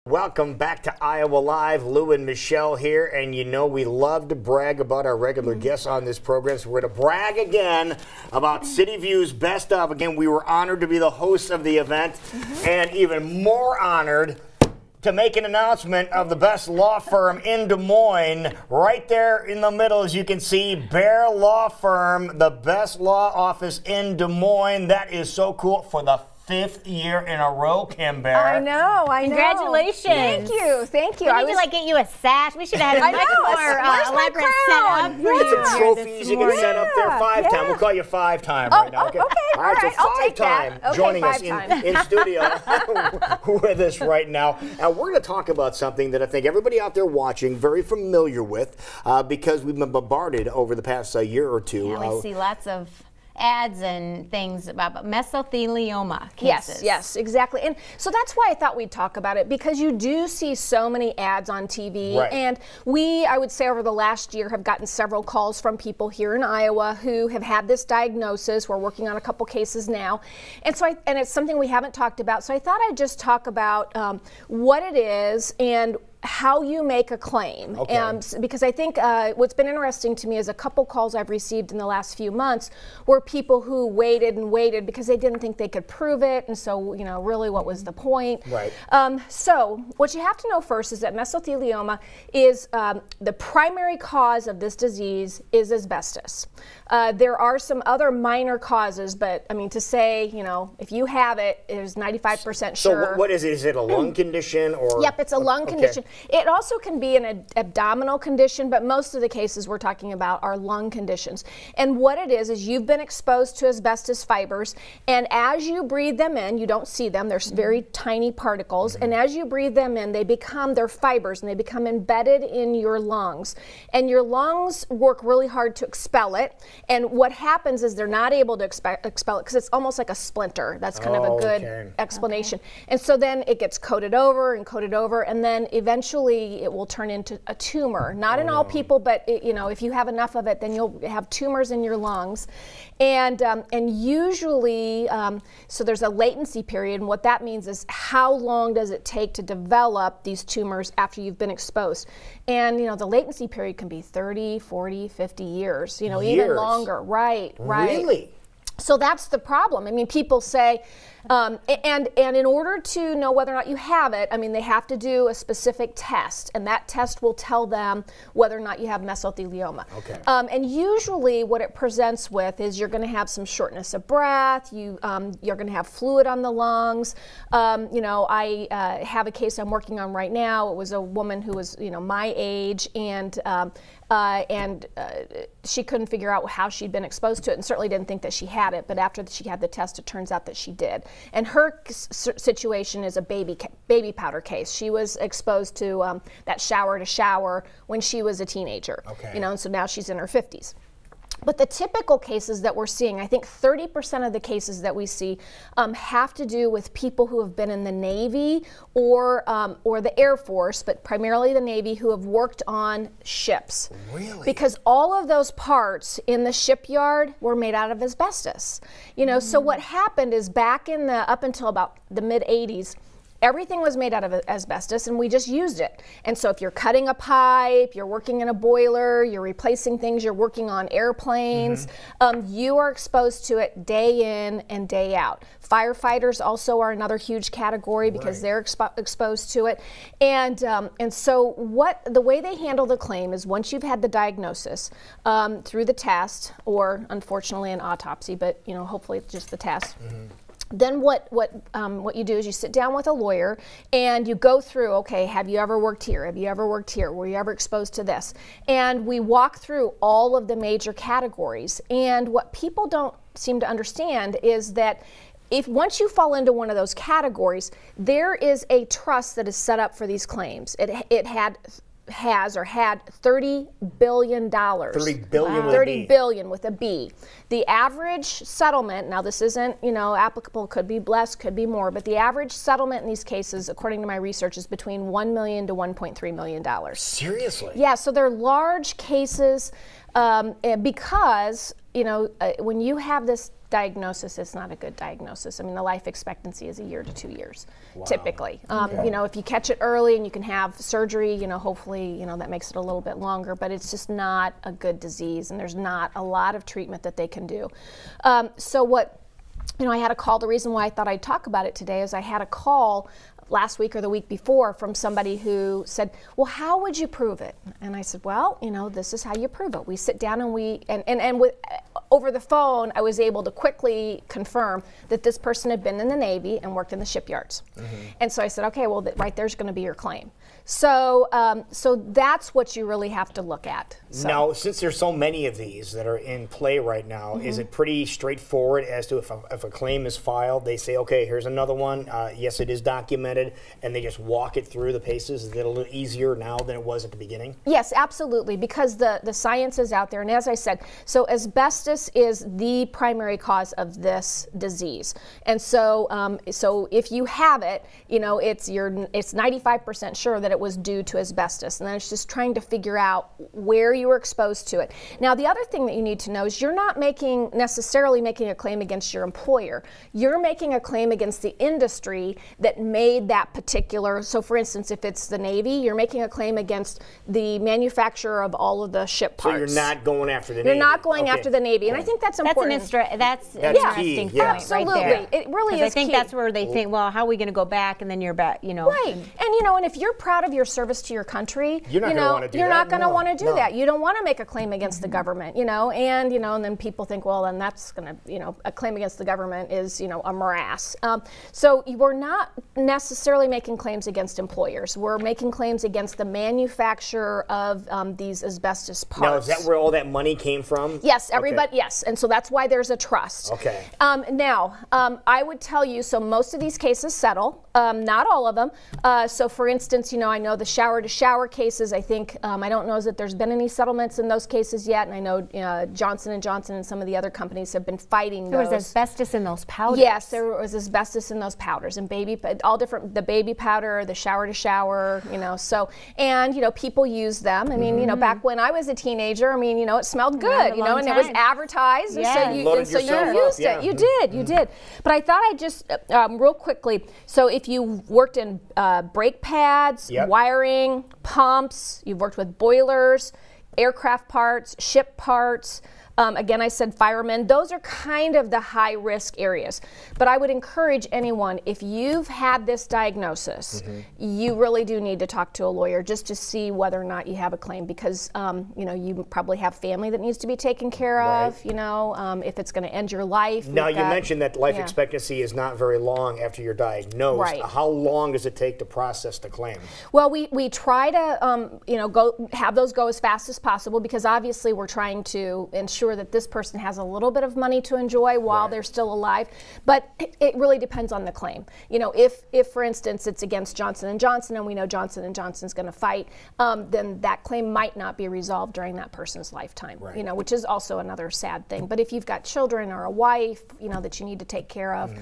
Welcome back to Iowa Live. Lou and Michelle here, and you know we love to brag about our regular guests on this program, so we're going to brag again about City View's Best Of. Again, we were honored to be the hosts of the event, and even more honored to make an announcement of the best law firm in Des Moines. Right there in the middle, as you can see, Baer Law Firm, the best law office in Des Moines. That is so cool for the 5th year in a row, Kim Baer. I know. Congratulations. Thank you. We need to get you a sash. We should have had a much more elaborate setup for you. Get some trophies you can set up there. Five-time. We'll call you Five-time right now. Okay. All right, so I'll take that. Five-time joining us in studio with us right now. And we're going to talk about something that I think everybody out there watching very familiar with because we've been bombarded over the past year or two. Yeah, we see lots of ads and things about mesothelioma cases. Yes, exactly. And so that's why I thought we'd talk about it, because you do see so many ads on TV. Right. And I would say over the last year, have gotten several calls from people here in Iowa who have had this diagnosis. We're working on a couple cases now. And so and it's something we haven't talked about. So I thought I'd just talk about what it is and how you make a claim. Okay. Because I think what's been interesting to me is a couple calls I've received in the last few months were people who waited and waited because they didn't think they could prove it, and so, you know, really what was the point? Right. So what you have to know first is that mesothelioma is the primary cause of this disease is asbestos. There are some other minor causes, but I mean, to say, you know, if you have it, it is 95% sure. So what is it? Is it a lung condition or? Yep, it's a lung condition. It also can be an abdominal condition, but most of the cases we're talking about are lung conditions. And what it is you've been exposed to asbestos fibers, and as you breathe them in, you don't see them, they're very tiny particles, and as you breathe them in, they're fibers, and they become embedded in your lungs. And your lungs work really hard to expel it, and what happens is they're not able to expel it because it's almost like a splinter. That's kind of a good explanation. And so then it gets coated over, and then eventually it will turn into a tumor. Not in all people, but you know, if you have enough of it, then you'll have tumors in your lungs. And usually, so there's a latency period, and what that means is how long does it take to develop these tumors after you've been exposed? And you know, the latency period can be 30, 40, 50 years, you know, even longer. Right. Really? So that's the problem. I mean, people say, and in order to know whether or not you have it, I mean, they have to do a specific test, and that test will tell them whether or not you have mesothelioma. Okay. And usually what it presents with is you're going to have some shortness of breath, you're going to have fluid on the lungs. You know, I have a case I'm working on right now. It was a woman who was, you know, my age, and she couldn't figure out how she'd been exposed to it, and certainly didn't think that she had it, but after she had the test, it turns out that she did. And her situation is a baby powder case. She was exposed to that shower to shower when she was a teenager. Okay. You know, and so now she's in her 50s. But the typical cases that we're seeing, I think 30% of the cases that we see have to do with people who have been in the Navy or the Air Force, but primarily the Navy, who have worked on ships. Really? Because all of those parts in the shipyard were made out of asbestos. You know, so what happened is back in up until about the mid-'80s, everything was made out of asbestos, and we just used it. And so if you're cutting a pipe, you're working in a boiler, you're replacing things, you're working on airplanes, you are exposed to it day in and day out. Firefighters also are another huge category because they're exposed to it. And so the way they handle the claim is once you've had the diagnosis through the test, or unfortunately an autopsy, but you know, hopefully it's just the test. Then what you do is you sit down with a lawyer and you go through, okay, have you ever worked here? Have you ever worked here? Were you ever exposed to this? And we walk through all of the major categories. And what people don't seem to understand is that once you fall into one of those categories, there is a trust that is set up for these claims. It had $30 billion. $30 billion with $30 billion with a B. The average settlement, now this isn't, you know, applicable, could be less, could be more, but the average settlement in these cases, according to my research, is between $1 million to $1.3 million. Seriously? Yeah, so they're large cases because, you know, when you have this diagnosis, it's not a good diagnosis. I mean, the life expectancy is 1 year to 2 years, typically. You know, if you catch it early and you can have surgery, you know, hopefully, you know, that makes it a little bit longer, but it's just not a good disease, and there's not a lot of treatment that they can do. So what, you know, I had a call, the reason why I thought I'd talk about it today is I had a call last week or the week before from somebody who said, well, how would you prove it? And I said, well, you know, this is how you prove it. We sit down and with over the phone, I was able to quickly confirm that this person had been in the Navy and worked in the shipyards. And so I said, okay, well, right there's going to be your claim. So, so that's what you really have to look at. So. Now, since there's so many of these that are in play right now, is it pretty straightforward as to if a claim is filed, they say, okay, here's another one. Yes, it is documented, and they just walk it through the paces? Is it a little easier now than it was at the beginning? Yes, absolutely, because the science is out there. And as I said, so asbestos is the primary cause of this disease. And so, so if you have it, you know, it's 95% sure that it was due to asbestos, and then it's just trying to figure out where you were exposed to it. Now, the other thing that you need to know is you're not necessarily making a claim against your employer. You're making a claim against the industry that made that particular, so for instance, if it's the Navy, you're making a claim against the manufacturer of all of the ship parts. So you're not going after the Navy. You're not going after the Navy, and I think that's important. That's an interesting point absolutely. Right there. It really is I think key. that's where they think, well, how are we going to go back, and then you're back, you know. Right, and you know, and if you're proud of your service to your country, you're not going to want to do that. You're not going to want to do that. You don't want to make a claim against the government, you know, and then people think, well, then that's going to, you know, a claim against the government is, you know, a morass. So we're not necessarily making claims against employers. We're making claims against the manufacturer of these asbestos parts. Now, is that where all that money came from? Yes, everybody, yes, and so that's why there's a trust. Okay. Now, I would tell you, so most of these cases settle, not all of them. So for instance, you know, I know the shower-to-shower cases, I think, I don't know that there's been any settlements in those cases yet, and I know Johnson & Johnson and some of the other companies have been fighting those. There was asbestos in those powders. Yes, there was asbestos in those powders, and all different, the baby powder, the shower-to-shower, you know, so, and, you know, people use them. I mean, you know, back when I was a teenager, I mean, you know, it smelled good, you know, and it was advertised, and so you used it. You did, you did. But I thought I'd just, real quickly, so if you worked in brake pads, wiring, pumps, you've worked with boilers, aircraft parts, ship parts, again, I said firemen, those are kind of the high-risk areas. But I would encourage anyone, if you've had this diagnosis, you really do need to talk to a lawyer just to see whether or not you have a claim, because you know, you probably have family that needs to be taken care of, you know, if it's going to end your life. Now, you mentioned that life expectancy is not very long after you're diagnosed. Right. How long does it take to process the claim? Well, we try to, you know, have those go as fast as possible, because obviously we're trying to ensure that this person has a little bit of money to enjoy while they're still alive, but it really depends on the claim. You know, if for instance it's against Johnson & Johnson and we know Johnson & Johnson's going to fight, then that claim might not be resolved during that person's lifetime, you know, which is also another sad thing. But if you've got children or a wife, you know, that you need to take care of,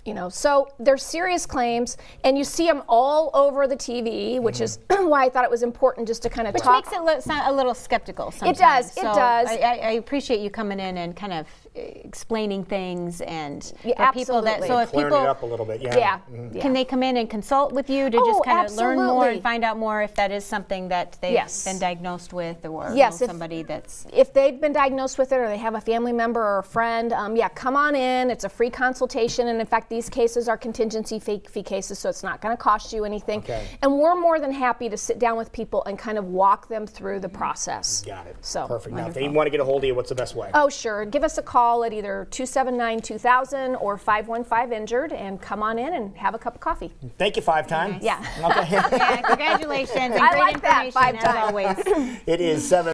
you know, so they're serious claims, and you see them all over the TV, which is why I thought it was important just to kind of talk. Which makes it sound a little skeptical sometimes. It does, so it does. I appreciate you coming in and kind of explaining things, and people that, so if clearing people it up a little bit, can they come in and consult with you to just kind of learn more and find out more if that is something that they've been diagnosed with, or know somebody that's... If they've been diagnosed with it, or they have a family member or a friend, come on in. It's a free consultation, and in fact, these cases are contingency fee cases, so it's not going to cost you anything. And we're more than happy to sit down with people and kind of walk them through the process. Got it. So perfect. Now, if they want to get a hold of you, what's the best way? Oh, sure. Give us a call at either 279-2000 or 515-INJURED, and come on in and have a cup of coffee. Thank you 5 times. Yeah. Okay. Congratulations. And I great like that, information 5 times. as always. It is 7.